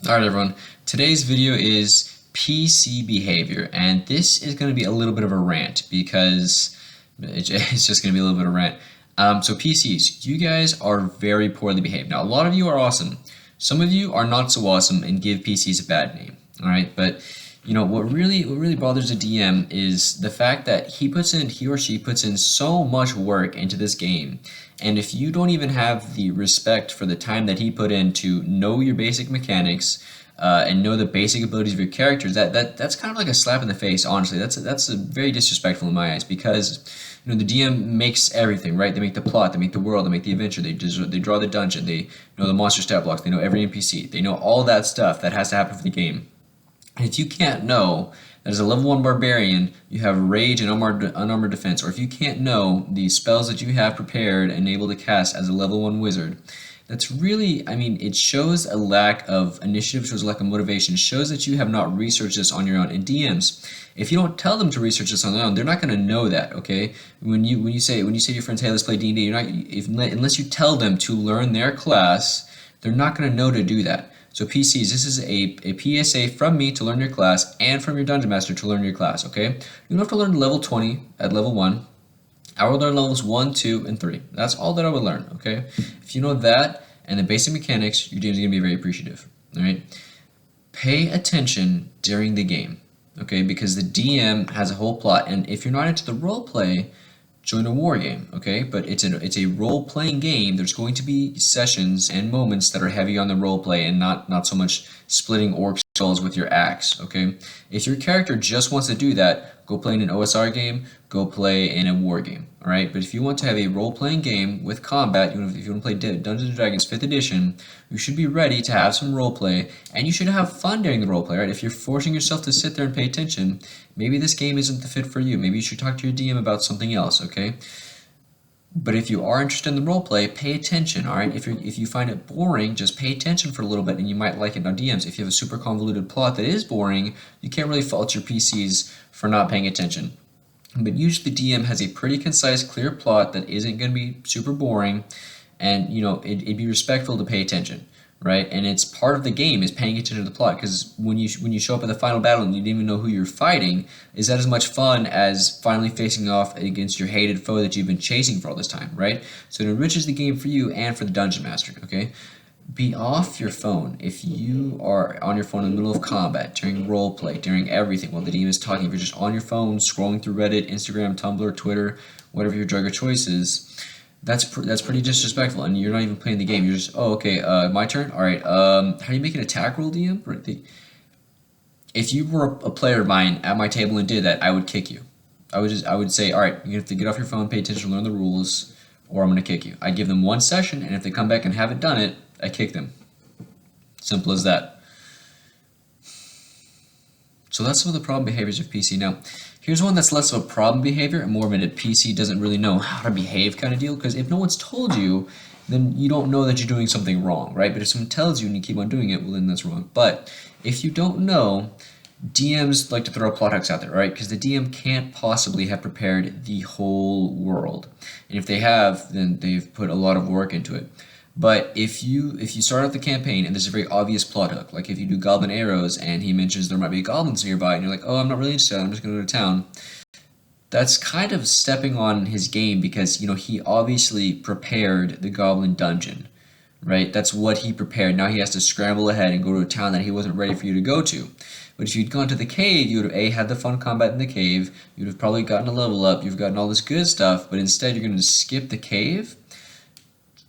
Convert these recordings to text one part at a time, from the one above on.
Alright everyone, today's video is PC behavior, and this is going to be a little bit of a rant because it's just going to be a little bit of a rant. So PCs, you guys are very poorly behaved. Now a lot of you are awesome. Some of you are not so awesome and give PCs a bad name. Alright, but you know what really bothers a DM is the fact that he or she puts in so much work into this game. And if you don't even have the respect for the time that he put in to know your basic mechanics and know the basic abilities of your characters, that's kind of like a slap in the face. Honestly, that's a very disrespectful in my eyes because the DM makes everything, right. They make the plot, they make the world, they make the adventure, they draw the dungeon, they know the monster stat blocks, they know every NPC, they know all that stuff that has to happen for the game. And if you can't know that as a level 1 barbarian, you have rage and unarmored defense, or if you can't know the spells that you have prepared and able to cast as a level 1 wizard, that's really, it shows a lack of initiative, shows a lack of motivation, shows that you have not researched this on your own. And DMs, if you don't tell them to research this on their own, they're not going to know that, okay? When you say to your friends, hey, let's play D&D, unless you tell them to learn their class, they're not going to know to do that. So PCs, this is a PSA from me to learn your class and from your Dungeon Master to learn your class, okay? You don't have to learn level 20 at level 1. I would learn levels 1, 2, and 3. That's all that I would learn, okay? If you know that and the basic mechanics, your game is going to be very appreciative, all right? Pay attention during the game, okay? Because the DM has a whole plot, and if you're not into the role play, join a war game, okay? But it's a role-playing game. There's going to be sessions and moments that are heavy on the role play and not so much splitting orc skulls with your axe, okay? If your character just wants to do that, go play in an OSR game, go play in a war game, all right? But if you want to have a role-playing game with combat, if you want to play Dungeons & Dragons 5th edition, you should be ready to have some role play, and you should have fun during the role play, right? If you're forcing yourself to sit there and pay attention, maybe this game isn't the fit for you. Maybe you should talk to your DM about something else, okay? But if you are interested in the role play, pay attention, all right? If you find it boring, just pay attention for a little bit and you might like it. Now DMs, if you have a super convoluted plot that is boring, you can't really fault your PCs for not paying attention. But usually the DM has a pretty concise, clear plot that isn't going to be super boring, and it'd be respectful to pay attention, right? And it's part of the game is paying attention to the plot, because when you show up at the final battle and you didn't even know who you're fighting, is that as much fun as finally facing off against your hated foe that you've been chasing for all this time, right? So it enriches the game for you and for the dungeon master, okay? Be off your phone. If you are on your phone in the middle of combat, during roleplay, during everything, while the DM is talking, if you're just on your phone, scrolling through Reddit, Instagram, Tumblr, Twitter, whatever your drug of choice is, that's pretty disrespectful, and you're not even playing the game. You're just, oh, okay, my turn? All right, how do you make an attack roll, DM? If you were a player of mine at my table and did that, I would kick you. I would say, all right, you have to get off your phone, pay attention, learn the rules, or I'm going to kick you. I give them one session, and if they come back and haven't done it, I kick them. Simple as that. So that's some of the problem behaviors of PC. Now, here's one that's less of a problem behavior and more of a PC doesn't really know how to behave kind of deal, because if no one's told you, then you don't know that you're doing something wrong, right? But if someone tells you and you keep on doing it, well, then that's wrong. But if you don't know, DMs like to throw plot hooks out there, right? Because the DM can't possibly have prepared the whole world. And if they have, then they've put a lot of work into it. But if you start out the campaign and there's a very obvious plot hook, like if you do goblin arrows and he mentions there might be goblins nearby and you're like, oh, I'm not really interested, I'm just going to go to town, that's kind of stepping on his game, because he obviously prepared the goblin dungeon, right? That's what he prepared. Now he has to scramble ahead and go to a town that he wasn't ready for you to go to. But if you'd gone to the cave, you would have had the fun combat in the cave, you'd have probably gotten a level up, you've gotten all this good stuff, but instead you're going to skip the cave.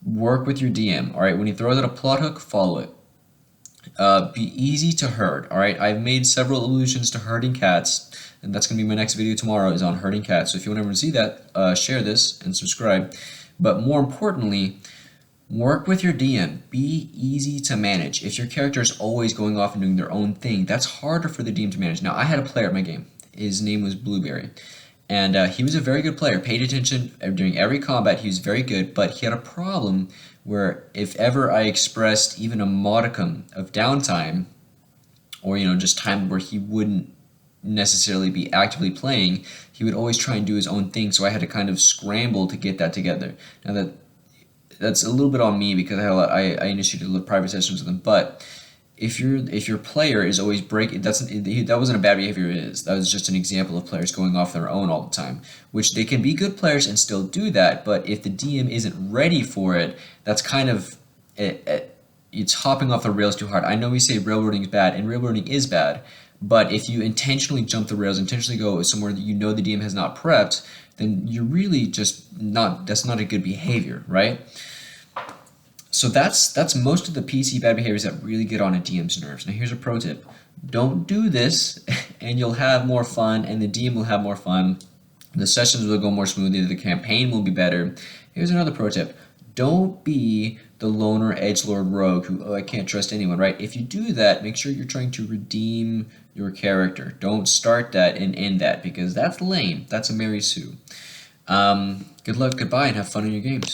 Work with your DM, all right? When he throws out a plot hook, follow it. Be easy to herd, all right? I've made several allusions to herding cats, and that's going to be my next video tomorrow, is on herding cats. So if you want to see that, share this and subscribe. But more importantly, work with your DM. Be easy to manage. If your character is always going off and doing their own thing, that's harder for the DM to manage. Now, I had a player at my game. His name was Blueberry. And he was a very good player, paid attention during every combat, he was very good, but he had a problem where if ever I expressed even a modicum of downtime, or just time where he wouldn't necessarily be actively playing, he would always try and do his own thing, so I had to kind of scramble to get that together. Now that's a little bit on me, because I initiated private sessions with him, but if your player is always breaking, that wasn't a bad behavior. That was just an example of players going off their own all the time, which they can be good players and still do that. But if the DM isn't ready for it, that's kind of it's hopping off the rails too hard. I know we say railroading is bad, and railroading is bad, but if you intentionally jump the rails, intentionally go somewhere that you know the DM has not prepped, then you're really just not. That's not a good behavior, right? So that's most of the PC bad behaviors that really get on a DM's nerves. Now here's a pro tip. Don't do this and you'll have more fun and the DM will have more fun. The sessions will go more smoothly, the campaign will be better. Here's another pro tip. Don't be the loner edgelord rogue who, oh, I can't trust anyone, right? If you do that, make sure you're trying to redeem your character. Don't start that and end that because that's lame. That's a Mary Sue. Good luck, goodbye, and have fun in your games.